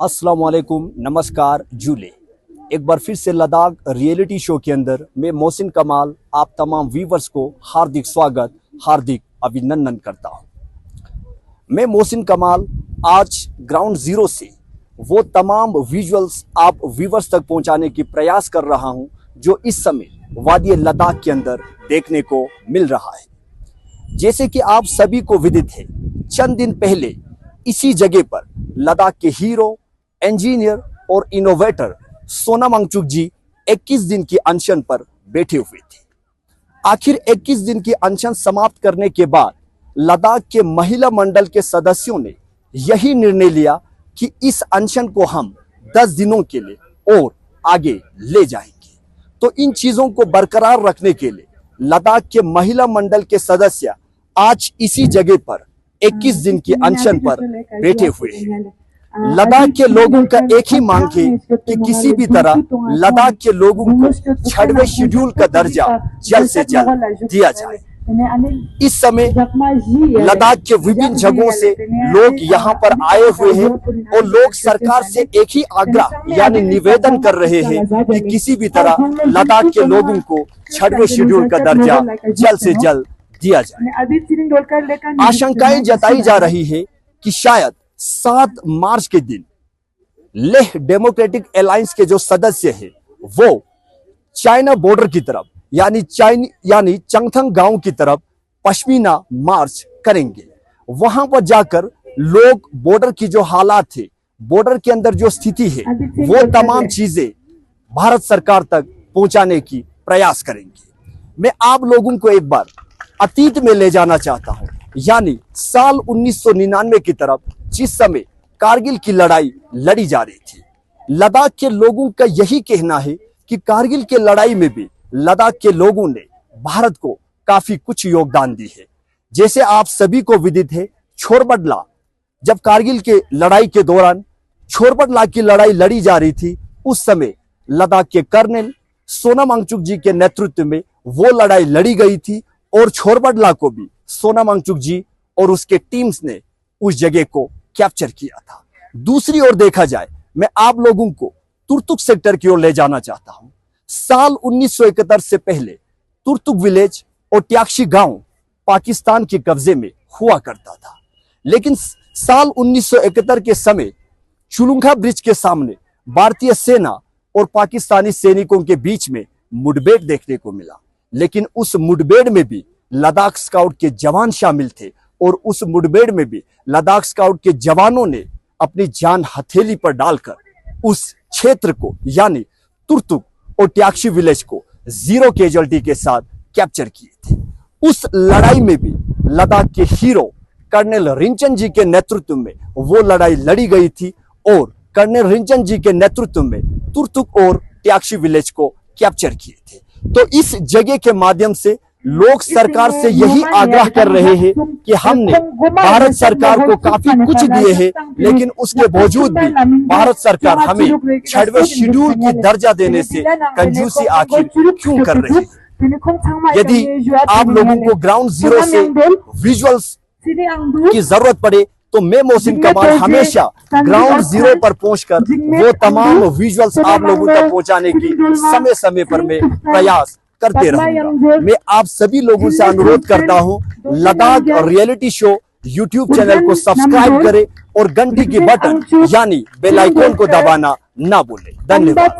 अस्सलाम वालेकुम, नमस्कार जूले। एक बार फिर से लद्दाख रियलिटी शो के अंदर मैं मोहसिन कमाल आप तमाम व्यूवर्स को हार्दिक स्वागत, हार्दिक अभिनंदन करता हूं। मैं मोहसिन कमाल आज ग्राउंड जीरो से वो तमाम विजुअल्स आप व्यूवर्स तक पहुंचाने की प्रयास कर रहा हूं जो इस समय वादी लद्दाख के अंदर देखने को मिल रहा है। जैसे कि आप सभी को विदित है, चंद दिन पहले इसी जगह पर लद्दाख के हीरो, इंजीनियर और इनोवेटर सोनम वांगचुक जी 21 दिन की अनशन पर बैठे हुए थे। आखिर 21 दिन की अनशन समाप्त करने के बाद लद्दाख के महिला मंडल के सदस्यों ने यही निर्णय लिया कि इस अनशन को हम 10 दिनों के लिए और आगे ले जाएंगे। तो इन चीजों को बरकरार रखने के लिए लद्दाख के महिला मंडल के सदस्य आज इसी जगह पर 21 दिन की अनशन पर बैठे हुए हैं। लद्दाख के लोगों का एक ही मांग है कि किसी भी तरह लद्दाख के लोगों को 6वें शेड्यूल का दर्जा जल्द से जल्द दिया जाए। इस समय लद्दाख के विभिन्न जगहों से लोग यहाँ पर आए हुए हैं और लोग सरकार से एक ही आग्रह यानी निवेदन कर रहे हैं कि किसी भी तरह लद्दाख के लोगों को 6वें शेड्यूल का दर्जा जल्द से जल्द दिया जाए। आशंकाएं जताई जा रही है कि शायद 7 मार्च के दिन लेह डेमोक्रेटिक अलायंस के जो सदस्य हैं वो चाइना बॉर्डर की तरफ यानी चंगथंग गांव की तरफ पश्मीना मार्च करेंगे। वहां पर जाकर लोग बॉर्डर की जो हालात थे, बॉर्डर के अंदर जो स्थिति है, वो तमाम चीजें भारत सरकार तक पहुंचाने की प्रयास करेंगे। मैं आप लोगों को एक बार अतीत में ले जाना चाहता हूं, यानी साल 1999 की तरफ, जिस समय कारगिल की लड़ाई लड़ी जा रही थी। लद्दाख के लोगों का यही कहना है कि कारगिल के लड़ाई में भी लद्दाख के लोगों ने भारत को काफी कुछ योगदान दी है। जैसे आप सभी को विदित है, छोरबडला, जब कारगिल के लड़ाई के दौरान छोरबडला की लड़ाई लड़ी जा रही थी, उस समय लद्दाख के कर्नल सोनम वांगचुक जी के नेतृत्व में वो लड़ाई लड़ी गई थी और छोरबडला को भी सोनम वांगचुक जी और उसके टीम्स ने उस जगह को कैप्चर किया था। दूसरी ओर देखा जाए, मैं आप लोगों को तुर्तुक सेक्टर की ओर ले जाना चाहता हूं। साल 1971 से पहले तुर्तुक विलेज और ट्याक्शी गांव पाकिस्तान के कब्जे में हुआ करता था, लेकिन साल 1971 के समय चुलुंगा ब्रिज के सामने भारतीय सेना और पाकिस्तानी सैनिकों के बीच में मुठभेड़ देखने को मिला। लेकिन उस मुठभेड़ में भी लद्दाख स्काउट के जवान शामिल थे और उस मुठभेड़ में भी लद्दाख स्काउट के जवानों ने अपनी जान हथेली पर डालकर उस क्षेत्र को यानी तुर्तुक और ट्याक्शी विलेज को 0 कैजुअल्टी के साथ कैप्चर किए थे। उस लड़ाई में भी लद्दाख के हीरो कर्नल रिंचन जी के नेतृत्व में वो लड़ाई लड़ी गई थी और कर्नल रिंचन जी के नेतृत्व में तुर्तुक और ट्याक्शी विलेज को कैप्चर किए थे। तो इस जगह के माध्यम से लोग सरकार से यही आग्रह कर रहे हैं कि हमने भारत सरकार को काफी कुछ दिए हैं, लेकिन उसके बावजूद भी भारत सरकार हमें 6वें शेड्यूल की दर्जा देने से कंजूसी आखिर क्यों कर रही है। यदि आप लोगों को ग्राउंड जीरो से विजुअल्स की जरूरत पड़े तो मैं मोहसिन कमाल हमेशा ग्राउंड जीरो पर पहुंचकर वो तमाम विजुअल्स आप लोगों तक पहुंचाने की समय समय पर मैं प्रयास करते रहूंगा। मैं आप सभी लोगों से अनुरोध करता हूं, Ladakh reality show YouTube channel को सब्सक्राइब करें और घंटी की बटन यानी बेल आइकन को दबाना ना भूलें। धन्यवाद।